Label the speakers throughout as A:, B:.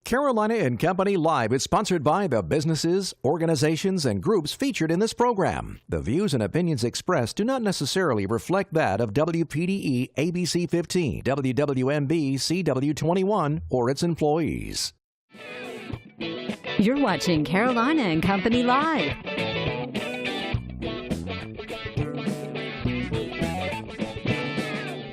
A: Carolina and Company Live is sponsored by the businesses, organizations, and groups featured in this program. The views and opinions expressed do not necessarily reflect that of WPDE ABC 15, WWMB CW21, or its employees.
B: You're watching Carolina and Company Live.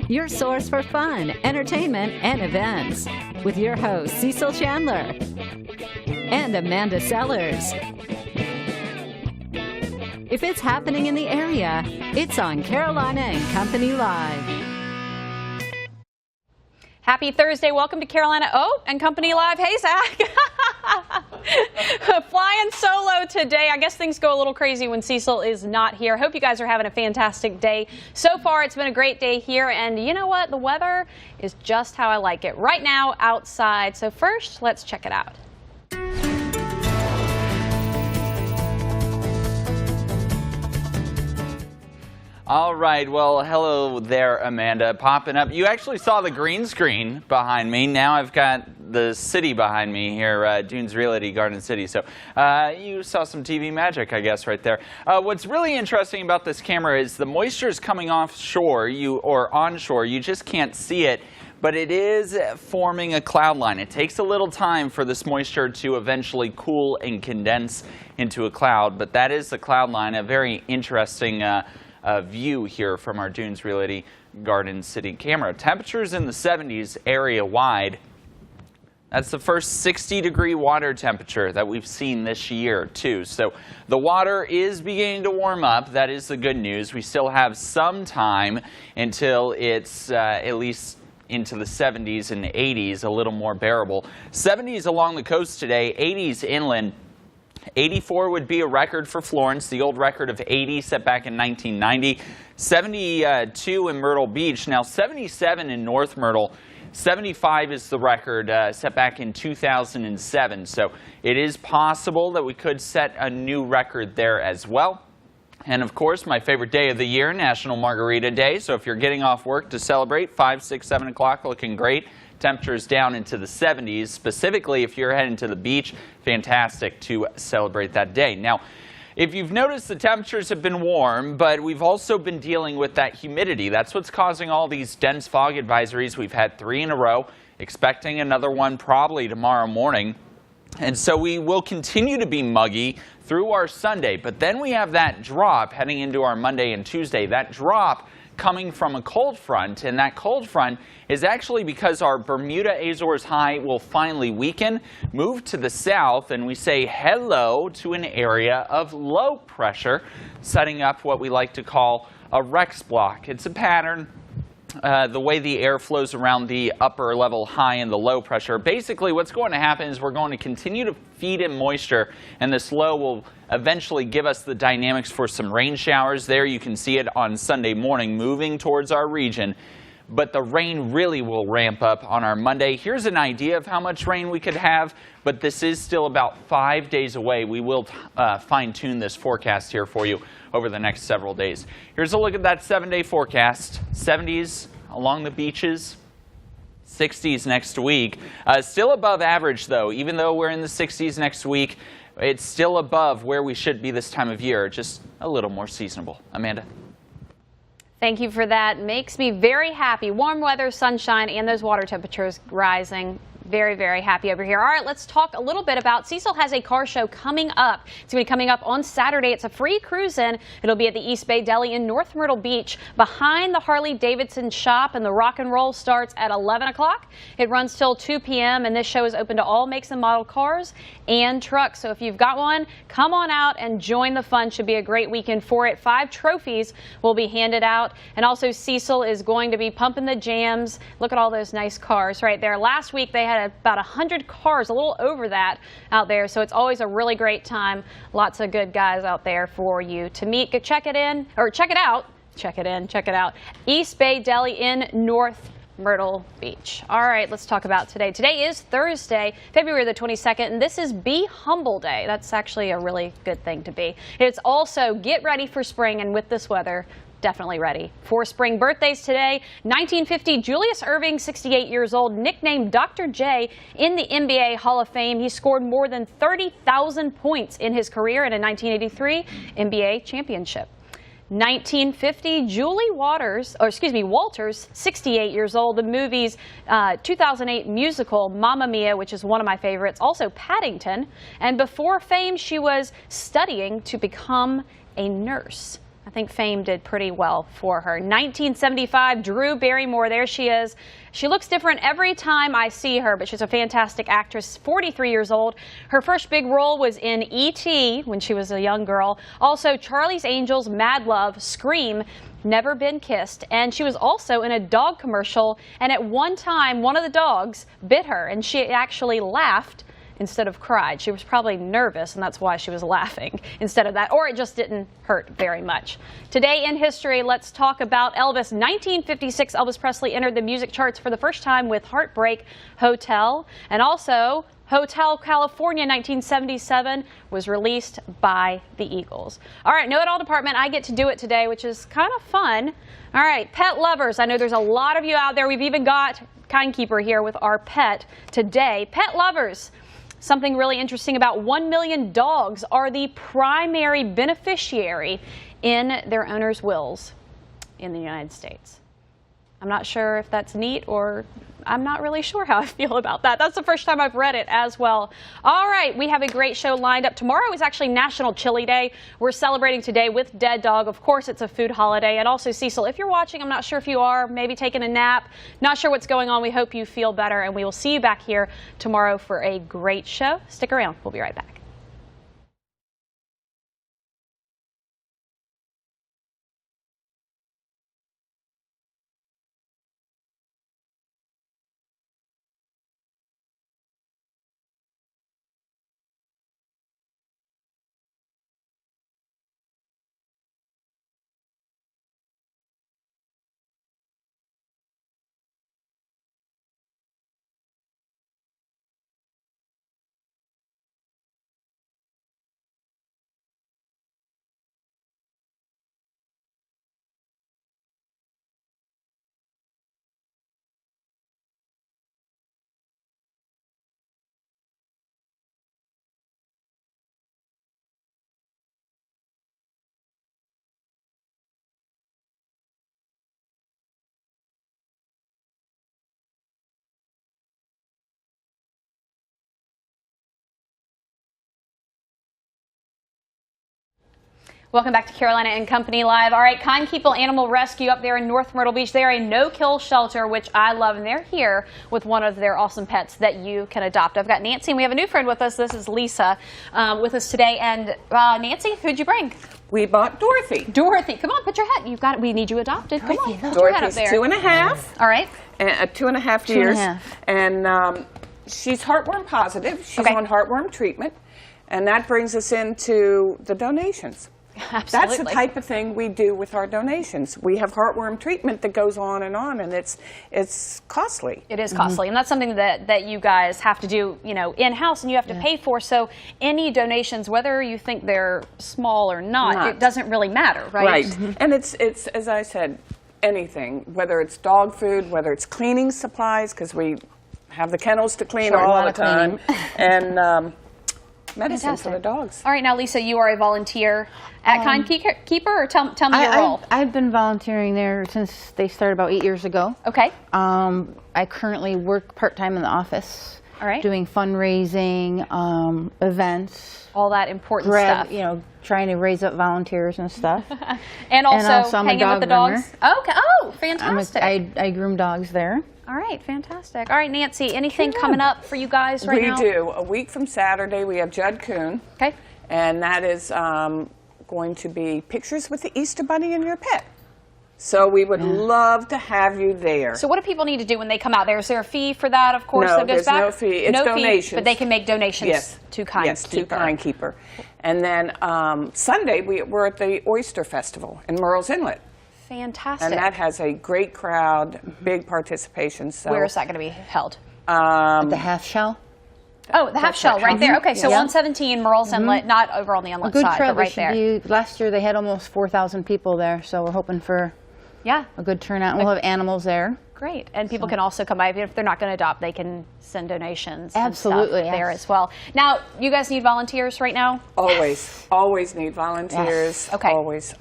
B: Your source for fun, entertainment, and events. With your hosts, Cecil Chandler and Amanda Sellers. If it's happening in the area, it's on Carolina and Company Live.
C: Happy Thursday. Welcome to Carolina and Company Live. Hey, Zach. Flying solo today. I guess things go a little crazy when Cecil is not here. Hope you guys are having a fantastic day. So far, it's been a great day here. And you know what? The weather is just how I like it right now outside. So first, let's check it out.
D: All right, well, hello there, Amanda, popping up. You actually saw the green screen behind me. Now I've got the city behind me here, Dunes Realty, Garden City. So you saw some TV magic, I guess, right there. What's really interesting about this camera is the moisture is coming offshore or onshore. You just can't see it, but it is forming a cloud line. It takes a little time for this moisture to eventually cool and condense into a cloud, but that is the cloud line, a very interesting view here from our Dunes Realty Garden City camera. Temperatures in the 70s area wide. That's the first 60-degree water temperature that we've seen this year, too. So the water is beginning to warm up. That is the good news. We still have some time until it's at least into the 70s and 80s, a little more bearable. 70s along the coast today, 80s inland. 84 would be a record for Florence, the old record of 80 set back in 1990. 72 in Myrtle Beach. Now 77 in North Myrtle. 75 is the record set back in 2007. So it is possible that we could set a new record there as well. And of course, my favorite day of the year, National Margarita Day. So if you're getting off work to celebrate, 5, 6, 7 o'clock, looking great. Temperatures down into the 70s. Specifically, if you're heading to the beach, fantastic to celebrate that day. Now, if you've noticed, the temperatures have been warm, but we've also been dealing with that humidity. That's what's causing all these dense fog advisories. We've had 3 in a row, expecting another one probably tomorrow morning. And so we will continue to be muggy through our Sunday, but then we have that drop heading into our Monday and Tuesday. That drop coming from a cold front, and that cold front is actually because our Bermuda Azores high will finally weaken, move to the south, and we say hello to an area of low pressure, setting up what we like to call a Rex block. It's a pattern. The way the air flows around the upper level high and the low pressure. Basically, what's going to happen is we're going to continue to feed in moisture, and this low will eventually give us the dynamics for some rain showers. There you can see it on Sunday morning moving towards our region. But the rain really will ramp up on our Monday. Here's an idea of how much rain we could have, but this is still about 5 days away. We will fine-tune this forecast here for you over the next several days. Here's a look at that 7-day forecast. 70s along the beaches, 60s next week. Still above average, though. Even though we're in the 60s next week, it's still above where we should be this time of year, just a little more seasonable. Amanda?
C: Thank you for that. Makes me very happy. Warm weather, sunshine, and those water temperatures rising. Very, very happy over here. All right, let's talk a little bit about Cecil has a car show coming up. It's going to be coming up on Saturday. It's a free cruise-in. It'll be at the East Bay Deli in North Myrtle Beach behind the Harley-Davidson shop, and the rock and roll starts at 11 o'clock. It runs till 2 p.m., and this show is open to all makes and model cars and trucks. So if you've got one, come on out and join the fun. Should be a great weekend for it. 5 trophies will be handed out, and also Cecil is going to be pumping the jams. Look at all those nice cars right there. Last week they had about 100 cars, a little over that out there. So it's always a really great time. Lots of good guys out there for you to meet. Go check it in, or check it out. Check it in, check it out. East Bay Deli in North Myrtle Beach. All right, let's talk about today. Today is Thursday, February the 22nd, and this is Be Humble Day. That's actually a really good thing to be. It's also get ready for spring, and with this weather, definitely ready for spring. Birthdays today, 1950, Julius Erving, 68 years old, nicknamed Dr. J in the NBA Hall of Fame. He scored more than 30,000 points in his career in a 1983 NBA championship. 1950, Walters, 68 years old. The movie's 2008 musical, Mamma Mia, which is one of my favorites. Also Paddington. And before fame, she was studying to become a nurse. I think fame did pretty well for her. 1975, Drew Barrymore, there she is. She looks different every time I see her, but she's a fantastic actress, 43 years old. Her first big role was in E.T. when she was a young girl. Also, Charlie's Angels, Mad Love, Scream, Never Been Kissed. And she was also in a dog commercial. And at one time, one of the dogs bit her, and she actually laughed instead of cried. She was probably nervous, and that's why she was laughing instead of that, or it just didn't hurt very much. Today in history, let's talk about Elvis. 1956, Elvis Presley entered the music charts for the first time with Heartbreak Hotel, and also Hotel California 1977 was released by the Eagles. All right, Know It All Department, I get to do it today, which is kind of fun. All right, pet lovers, I know there's a lot of you out there. We've even got Kindkeeper here with our pet today. Pet lovers, something really interesting about 1 million dogs are the primary beneficiary in their owners' wills in the United States. I'm not sure if that's neat, or I'm not really sure how I feel about that. That's the first time I've read it as well. All right, we have a great show lined up. Tomorrow is actually National Chili Day. We're celebrating today with Dead Dog. Of course, it's a food holiday. And also, Cecil, if you're watching, I'm not sure if you are, maybe taking a nap, not sure what's going on. We hope you feel better, and we will see you back here tomorrow for a great show. Stick around. We'll be right back. Welcome back to Carolina and Company Live. All right, Kindkeeper Animal Rescue up there in North Myrtle Beach. They are a no-kill shelter, which I love, and they're here with one of their awesome pets that you can adopt. I've got Nancy, and we have a new friend with us. This is Lisa with us today. And Nancy, who'd you bring?
E: We bought Dorothy.
C: Dorothy, come on, put your head. You've got it. We need you adopted. Come on, put your head up
E: Dorothy's
C: there.
E: 2.5.
C: All right.
E: 2.5 years. And she's heartworm positive. She's on heartworm treatment. And that brings us into the donations.
C: Absolutely.
E: That's the type of thing we do with our donations. We have heartworm treatment that goes on, and it's costly.
C: It is costly, and that's something that you guys have to do, you know, in-house, and you have to pay for. So any donations, whether you think they're small or not, it doesn't really matter, right?
E: Right. And it's as I said, anything, whether it's dog food, whether it's cleaning supplies, because we have the kennels to clean all the time, and medicine for the dogs.
C: All right, now Lisa, you are a volunteer at Kindkeeper, or tell me your role.
F: I've been volunteering there since they started about 8 years ago.
C: Okay.
F: I currently work part-time in the office.
C: All right.
F: Doing fundraising, events.
C: All that important stuff.
F: You know, trying to raise up volunteers and stuff.
C: and also
F: I'm
C: hanging with the dogs. Okay. Oh, fantastic.
F: I groom dogs there.
C: All right, fantastic. All right, Nancy, anything coming up for you guys right now?
E: We do. A week from Saturday, we have Judd Kuhn.
C: Okay.
E: And that is going to be pictures with the Easter Bunny and your pet. So we would love to have you there.
C: So what do people need to do when they come out there? Is there a fee for that, of course,
E: no,
C: that goes
E: there's
C: back?
E: no fee. It's
C: no
E: donations.
C: Fee, but they can make donations to Kindkeeper.
E: Yes, to Kindkeeper. And then Sunday, we're at the Oyster Festival in Murrells Inlet.
C: Fantastic.
E: And that has a great crowd, big participation. So
C: where is that going to be held?
F: At the Half Shell?
C: Oh, the half shell right there. Okay, so
F: Yeah.
C: on 17 Merle's Inlet, not over on the
F: A
C: inlet
F: good
C: side,
F: crowd.
C: but right there.
F: Last year they had almost 4,000 people there, so we're hoping for
C: Yeah,
F: a good turnout. We'll have animals there.
C: great. And people can also come by. If they're not going to adopt, they can send donations
F: Absolutely,
C: and stuff there
F: yes.
C: as well. Now, you guys need volunteers right now?
E: Always need volunteers.
C: Okay.
E: Always.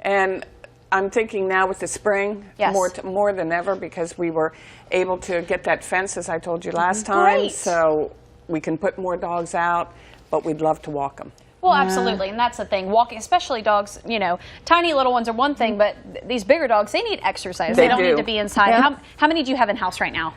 E: And I'm thinking now with the spring,
C: Yes.
E: more than ever, because we were able to get that fence, as I told you last time.
C: Great.
E: So we can put more dogs out, but we'd love to walk them.
C: Well, absolutely, and that's the thing. Walking, especially dogs, you know, tiny little ones are one thing, but these bigger dogs, they need exercise. They don't
E: do.
C: need to be inside.
F: Yeah.
C: How many do you have in house right now?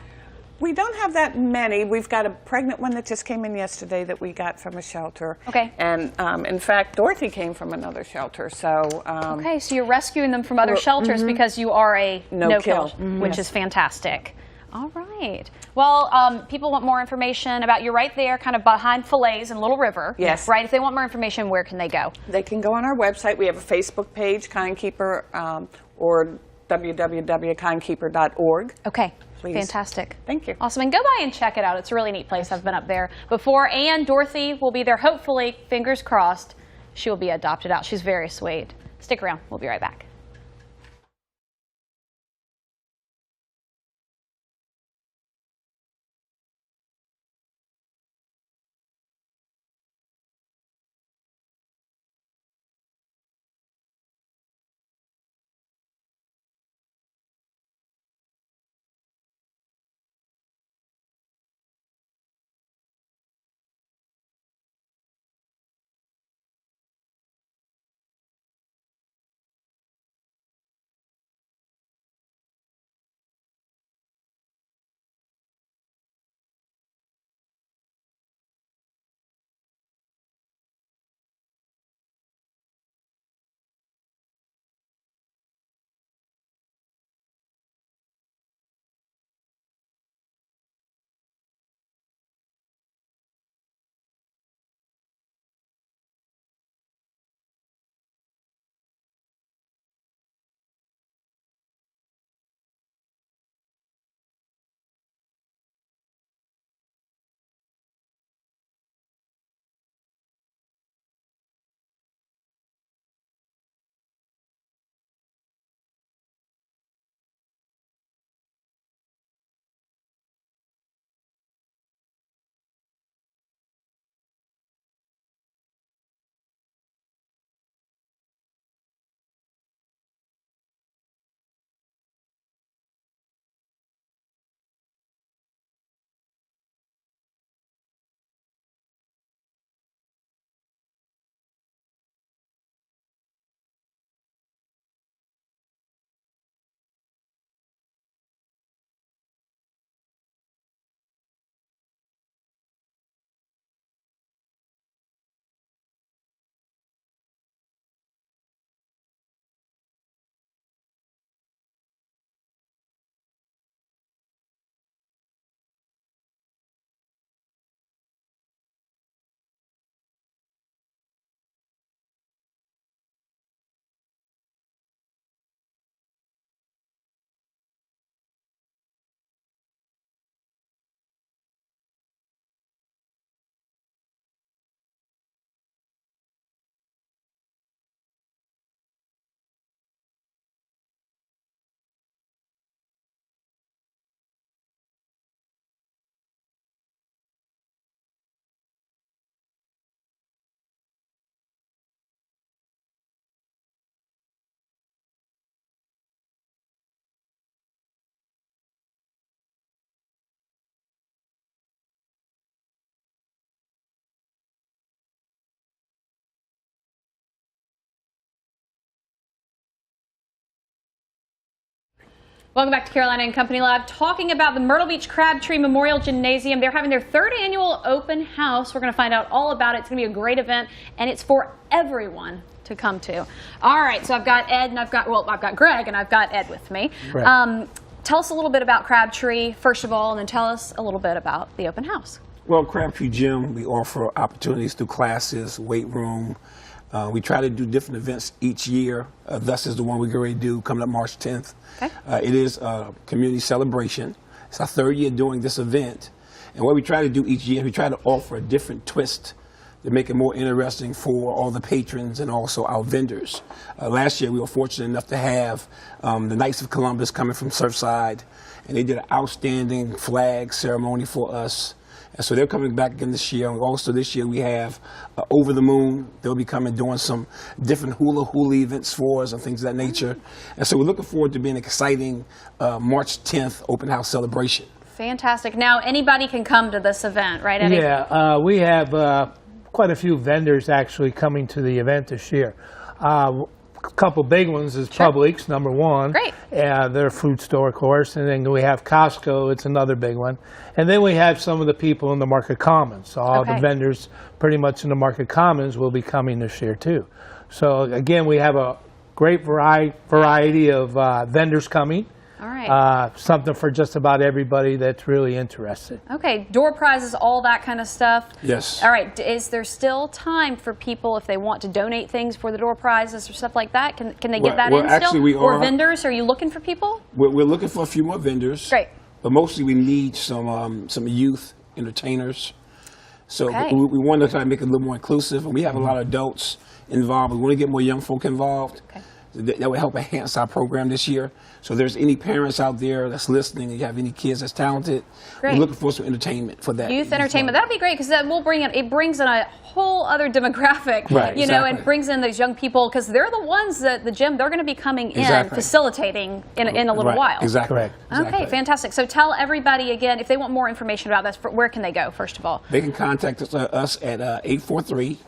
E: We don't have that many. We've got a pregnant one that just came in yesterday that we got from a shelter.
C: Okay.
E: And in fact, Dorothy came from another shelter. So
C: Okay, so you're rescuing them from other shelters because you are a
E: No-kill.
C: which is fantastic. All right. Well, people want more information about you're right there, kind of behind Fillets in Little River.
E: Yes.
C: Right. If they want more information, where can they go?
E: they can go on our website. We have a Facebook page, Kind Keeper, or www.kindkeeper.org.
C: Okay.
E: Please.
C: Fantastic.
E: Thank you.
C: Awesome. And go by and check it out. It's a really neat place. I've been up there before. And Dorothy will be there, hopefully, fingers crossed, she will be adopted out. She's very sweet. Stick around. We'll be right back. Welcome back to Carolina and Company Lab, talking about the Myrtle Beach Crabtree Memorial Gymnasium. They're having their third annual open house. We're going to find out all about it. It's going to be a great event, and it's for everyone to come to. All right, so I've got Ed, and I've got Greg, and I've got Ed with me.
G: Right.
C: Tell us a little bit about Crabtree, first of all, and then tell us a little bit about the open house.
G: Well, Crabtree Gym, we offer opportunities through classes, weight room. We try to do different events each year. Thus is the one we're going to do coming up March 10th.
C: Okay.
G: It is a community celebration. It's our third year doing this event. And what we try to do each year, we try to offer a different twist to make it more interesting for all the patrons and also our vendors. Last year, we were fortunate enough to have the Knights of Columbus coming from Surfside, and they did an outstanding flag ceremony for us. And so they're coming back again this year. And also this year we have Over the Moon. They'll be coming doing some different hula events for us and things of that nature. And so we're looking forward to being an exciting March 10th open house celebration.
C: Fantastic. Now anybody can come to this event, right, Eddie?
H: Yeah, we have quite a few vendors actually coming to the event this year. A couple big ones is Publix, number one.
C: Great.
H: Their food store, of course. And then we have Costco, it's another big one. And then we have some of the people in the Market Commons. So all the vendors pretty much in the Market Commons will be coming this year too. So again, we have a great variety of vendors coming.
C: All right.
H: Something for just about everybody that's really interested.
C: Okay, door prizes, all that kind of stuff.
G: Yes.
C: All right, is there still time for people if they want to donate things for the door prizes or stuff like that? Can they get that in
G: actually
C: still?
G: we
C: or
G: are.
C: vendors? Are you looking for people?
G: We're looking for a few more vendors.
C: Great.
G: But mostly we need some youth entertainers. So
C: Okay.
G: we want to try to make it a little more inclusive. And we have a lot of adults involved. We want to get more young folk involved.
C: Okay.
G: That would help enhance our program this year. So if there's any parents out there that's listening and you have any kids that's talented,
C: Great.
G: we're looking for some entertainment for that.
C: Youth entertainment. That'd be great because that will bring in, it brings in a whole other demographic,
G: Right,
C: you know,
G: exactly.
C: and brings in those young people because they're the ones that the gym, they're going to be coming in,
G: Exactly.
C: facilitating in a little
G: Right,
C: while.
G: Exactly.
H: Correct.
C: Okay,
G: Exactly.
C: fantastic. So tell everybody again, if they want more information about this, where can they go, first of all?
G: They can contact us at 843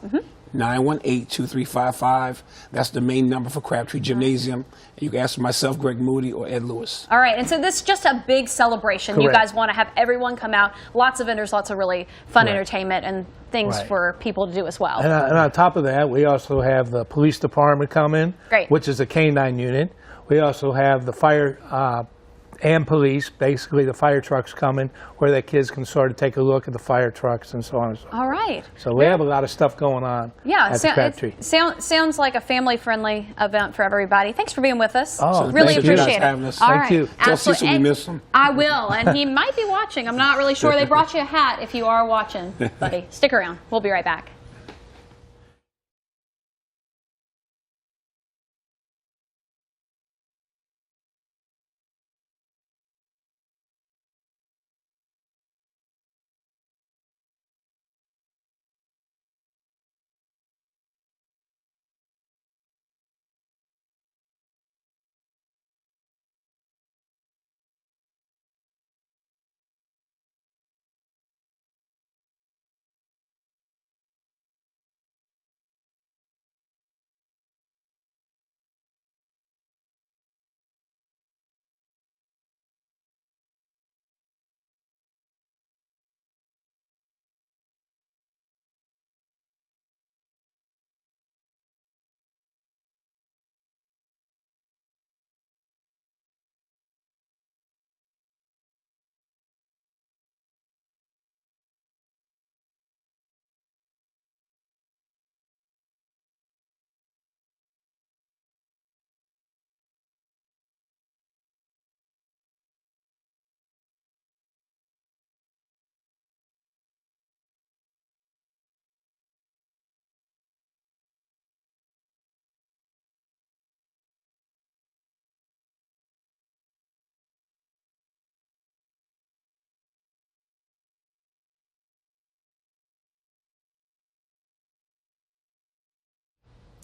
G: 918-2355. That's the main number for Crabtree Gymnasium. And you can ask for myself, Greg Moody, or Ed Lewis.
C: All right, and so this is just a big celebration. You
H: Correct.
C: guys want to have everyone come out, lots of vendors, lots of really fun
H: Right.
C: entertainment and things
H: Right.
C: for people to do as well.
H: And on top of that, we also have the police department come in,
C: Great.
H: which is a K-9 unit. We also have the fire and police, basically the fire trucks coming, where the kids can sort of take a look at the fire trucks and so on and so forth.
C: All right.
H: So we have a lot of stuff going on
C: Yeah,
H: at the Crabtree.
C: sounds like a family-friendly event for everybody. Thanks for being with us.
H: Oh,
C: really
H: thank you.
C: appreciate
G: Thanks for
C: it.
G: having us.
C: All
H: Thank
C: right.
H: you.
G: Tell Cecil
C: Absolutely.
G: we miss him.
C: I will, and he might be watching. I'm not really sure. They brought you a hat if you are watching, buddy. Stick around. We'll be right back.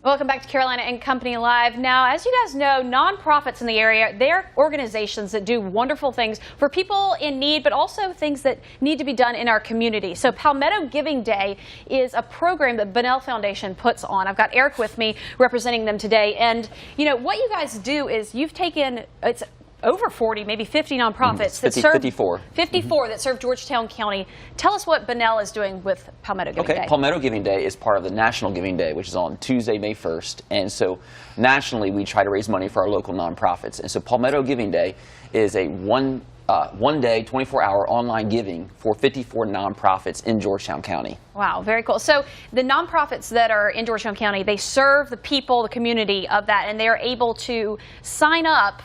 C: Welcome back to Carolina and Company Live. Now, as you guys know, nonprofits in the area, they're organizations that do wonderful things for people in need, but also things that need to be done in our community. So Palmetto Giving Day is a program that Bunnell Foundation puts on. I've got Eric with me representing them today. And, you know, what you guys do is you've taken, it's over 40, maybe 50 nonprofits that serve
I: 54
C: that serve Georgetown County. Tell us what Bunnell is doing with Palmetto Giving Day.
I: Palmetto Giving Day is part of the National Giving Day, which is on Tuesday, May 1st. And so nationally, we try to raise money for our local nonprofits. And so Palmetto Giving Day is a one-day, 24-hour online giving for 54 nonprofits in Georgetown County.
C: Wow, very cool. So the nonprofits that are in Georgetown County, they serve the people, the community of that, and they're able to sign up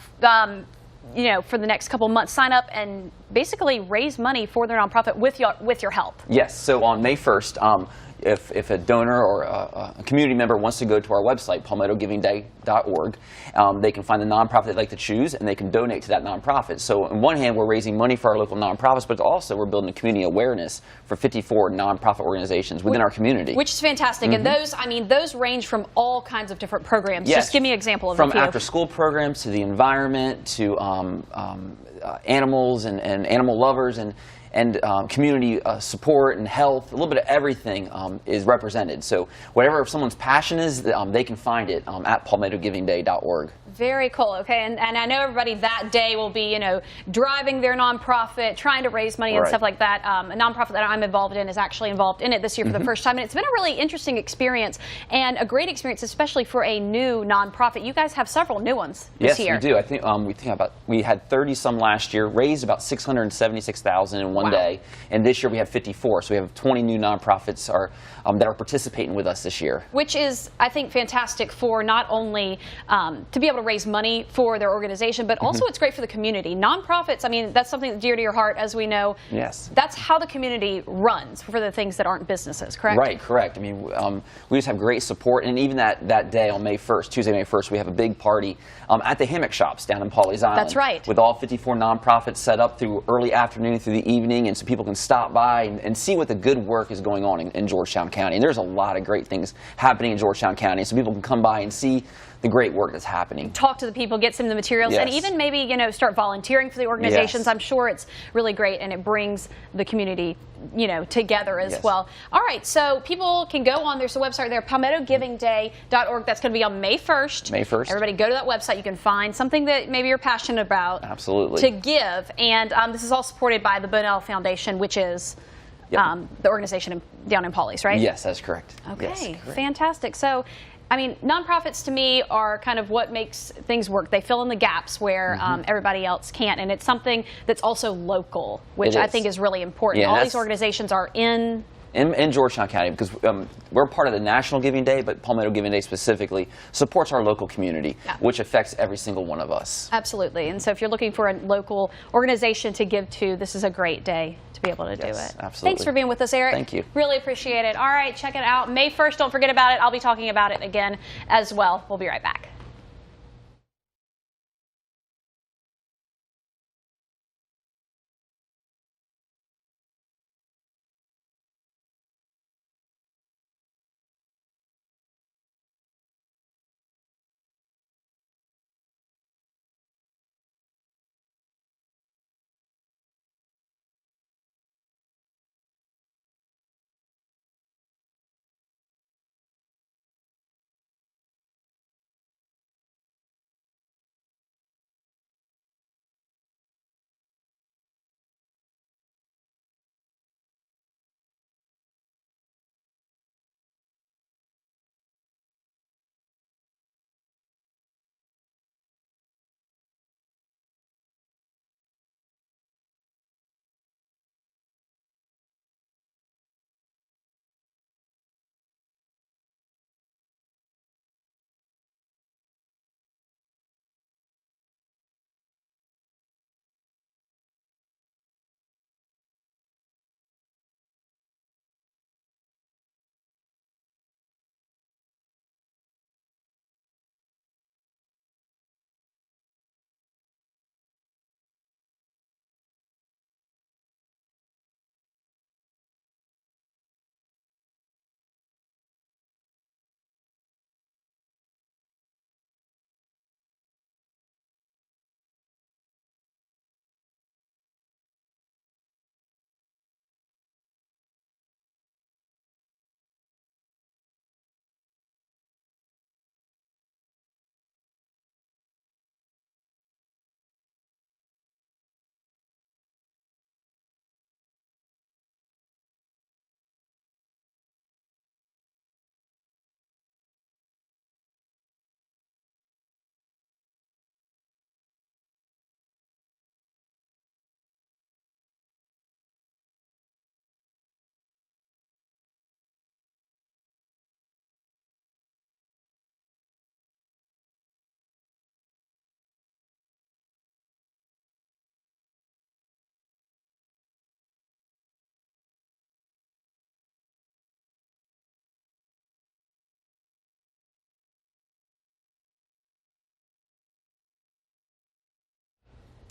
C: for the next couple months, sign up and basically raise money for their nonprofit with your help.
I: Yes. So on May 1st, if a donor or a community member wants to go to our website, palmettogivingday.org, they can find the nonprofit they'd like to choose, and they can donate to that nonprofit. So on one hand, we're raising money for our local nonprofits, but also we're building a community awareness for 54 nonprofit organizations within our community.
C: Which is fantastic. And those range from all kinds of different programs.
I: Yes.
C: Just give me an example of
I: From
C: a few.
I: after-school programs to the environment to animals and animal lovers and community support and health. A little bit of everything is represented. So whatever someone's passion is, they can find it at palmettogivingday.org.
C: Very cool. Okay, and I know everybody that day will be, driving their nonprofit, trying to raise money and stuff like that. A nonprofit that I'm involved in is actually involved in it this year for the first time, and it's been a really interesting experience and a great experience, especially for a new nonprofit. You guys have several new ones this year.
I: Yes, we do. I think we had 30 some last year, raised about $676,000 in one day, and this year we have 54. So we have 20 new nonprofits that are participating with us this year.
C: Which is, I think, fantastic for not only to be able to raise money for their organization, but also it's great for the community. Nonprofits, I mean, that's something that's dear to your heart, as we know.
I: Yes.
C: That's how the community runs for the things that aren't businesses, correct?
I: Right, correct. I mean, we just have great support, and even that day on May 1st, Tuesday, May 1st, we have a big party at the hammock shops down in Pawleys Island.
C: That's right.
I: With all 54 nonprofits set up through early afternoon through the evening, and so people can stop by and see what the good work is going on in Georgetown County. And there's a lot of great things happening in Georgetown County, so people can come by and see the great work that's happening.
C: Talk to the people, get some of the materials, and even maybe start volunteering for the organizations. I'm sure it's really great, and it brings the community together as well. All right, so people can go on. There's a website there, palmettogivingday.org. That's going to be on May 1st. May 1st. Everybody go to that website. You can find something that maybe you're passionate about.
I: Absolutely.
C: To give, and this is all supported by the Bonnell Foundation, which is the organization down in Pawleys, right?
I: Yes, that's correct.
C: Okay,
I: yes,
C: fantastic. So, I mean, nonprofits to me are kind of what makes things work. They fill in the gaps where everybody else can't, and it's something that's also local, which I think is really important. All these organizations are in
I: Georgetown County, because we're part of the National Giving Day, but Palmetto Giving Day specifically supports our local community, which affects every single one of us.
C: Absolutely. And so if you're looking for a local organization to give to, this is a great day to be able to do it.
I: Absolutely.
C: Thanks for being with us, Eric.
I: Thank you.
C: Really appreciate it. All right, check it out. May 1st, don't forget about it. I'll be talking about it again as well. We'll be right back.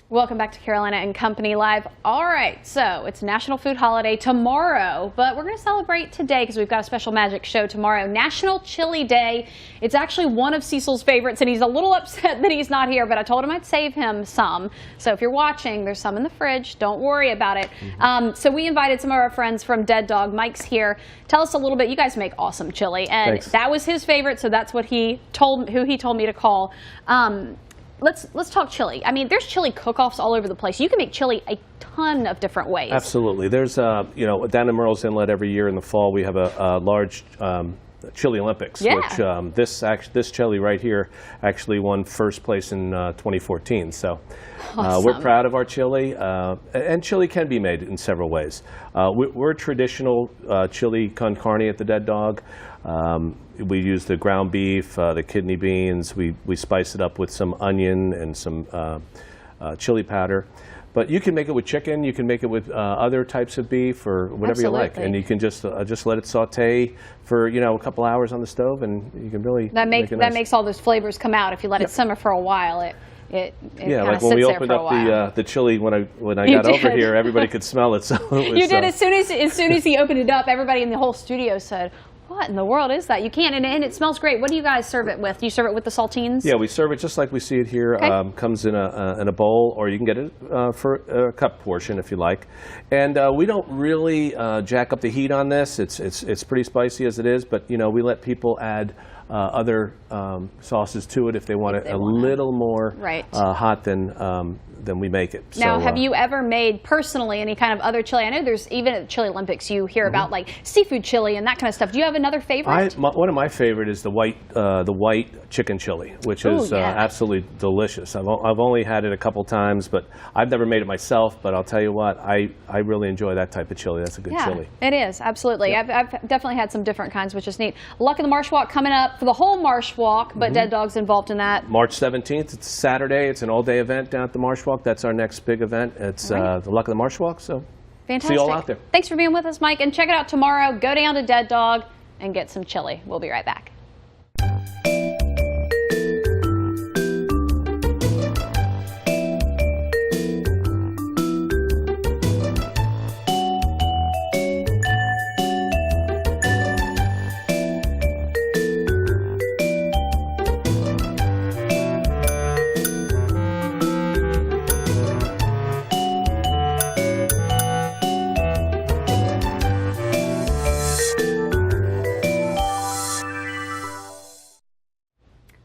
C: Welcome back to Carolina and Company Live. All right, so it's National Food Holiday tomorrow, but we're going to celebrate today because we've got a special magic show tomorrow. National Chili Day. It's actually one of Cecil's favorites, and he's a little upset that he's not here, but I told him I'd save him some. So if you're watching, there's some in the fridge. Don't worry about it. So we invited some of our friends from Dead Dog. Mike's here. Tell us a little bit. You guys make awesome chili, and
J: Thanks.
C: That was his favorite, so that's what he told me to call. Let's talk chili. I mean, there's chili cook-offs all over the place. You can make chili a ton of different ways.
J: Absolutely. There's, down in Murrells Inlet every year in the fall, we have a large chili Olympics, which this chili right here actually won first place in 2014. So we're proud of our chili, and chili can be made in several ways. We're traditional chili con carne at the Dead Dog. We use the ground beef, the kidney beans. We spice it up with some onion and some chili powder. But you can make it with chicken. You can make it with other types of beef or whatever you like, and you can just let it saute for a couple hours on the stove, and you can really
C: that makes all those flavors come out if you let it simmer for a while. It
J: like when we opened up the chili when I got over here, everybody could smell it. So it was,
C: you did as soon as he opened it up, everybody in the whole studio said, "What in the world is that?" You can't, and it smells great. What do you guys serve it with? Do you serve it with the saltines?
J: Yeah, we serve it just like we see it here.
C: Okay.
J: Comes in a bowl, or you can get it for a cup portion if you like. And we don't really jack up the heat on this. It's pretty spicy as it is, but we let people add other sauces to it if they want it a little more hot than we make it.
C: Now, have you ever made personally any kind of other chili? I know there's even at the Chili Olympics you hear about like seafood chili and that kind of stuff. Do you have another favorite?
J: One of my favorite is the white chicken chili, which is absolutely delicious. I've only had it a couple times, but I've never made it myself. But I'll tell you what, I really enjoy that type of chili. That's a good chili.
C: It is, absolutely. Yep. I've definitely had some different kinds, which is neat. Luck in the Marsh Walk coming up for the whole Marsh Walk, but Dead Dog's involved in that.
J: March 17th, it's Saturday. It's an all-day event down at the Marsh Walk. That's our next big event. It's the Luck of the Marsh Walk. So
C: fantastic.
J: See you all out there.
C: Thanks for being with us, Mike. And check it out tomorrow. Go down to Dead Dog and get some chili. We'll be right back.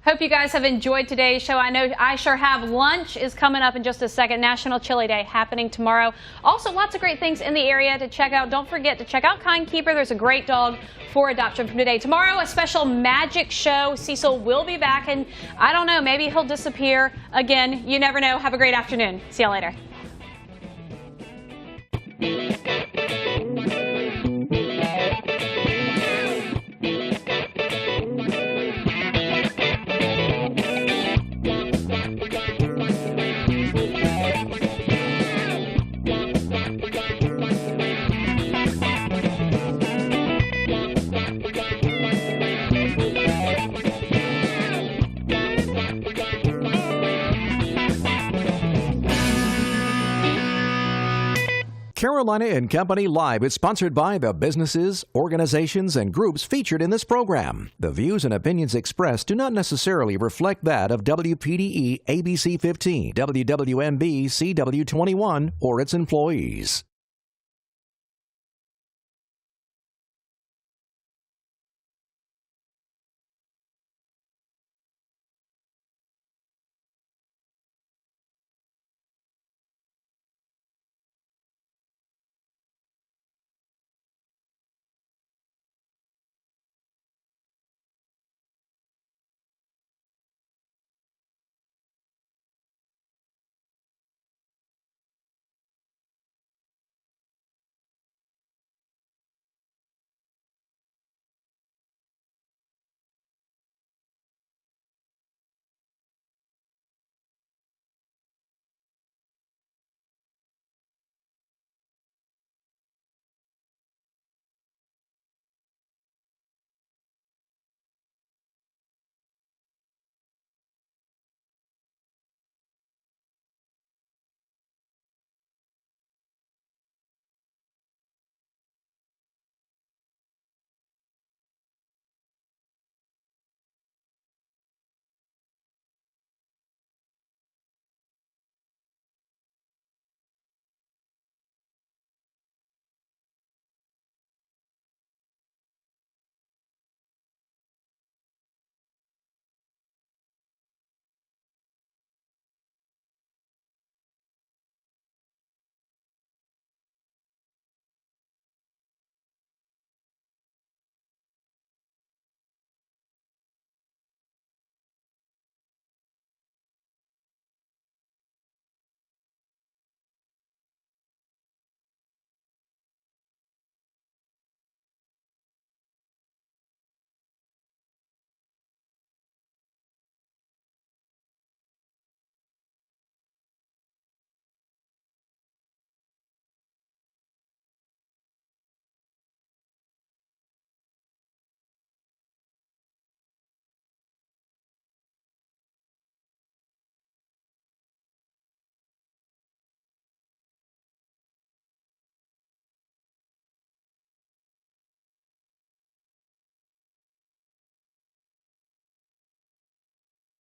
C: Hope you guys have enjoyed today's show. I know I sure have. Lunch is coming up in just a second. National Chili Day happening tomorrow. Also, lots of great things in the area to check out. Don't forget to check out Kind Keeper. There's a great dog for adoption from today. Tomorrow, a special magic show. Cecil will be back, and I don't know, maybe he'll disappear again. You never know. Have a great afternoon. See you later.
A: Carolina and Company Live is sponsored by the businesses, organizations, and groups featured in this program. The views and opinions expressed do not necessarily reflect that of WPDE ABC 15, WWMB CW 21, or its employees.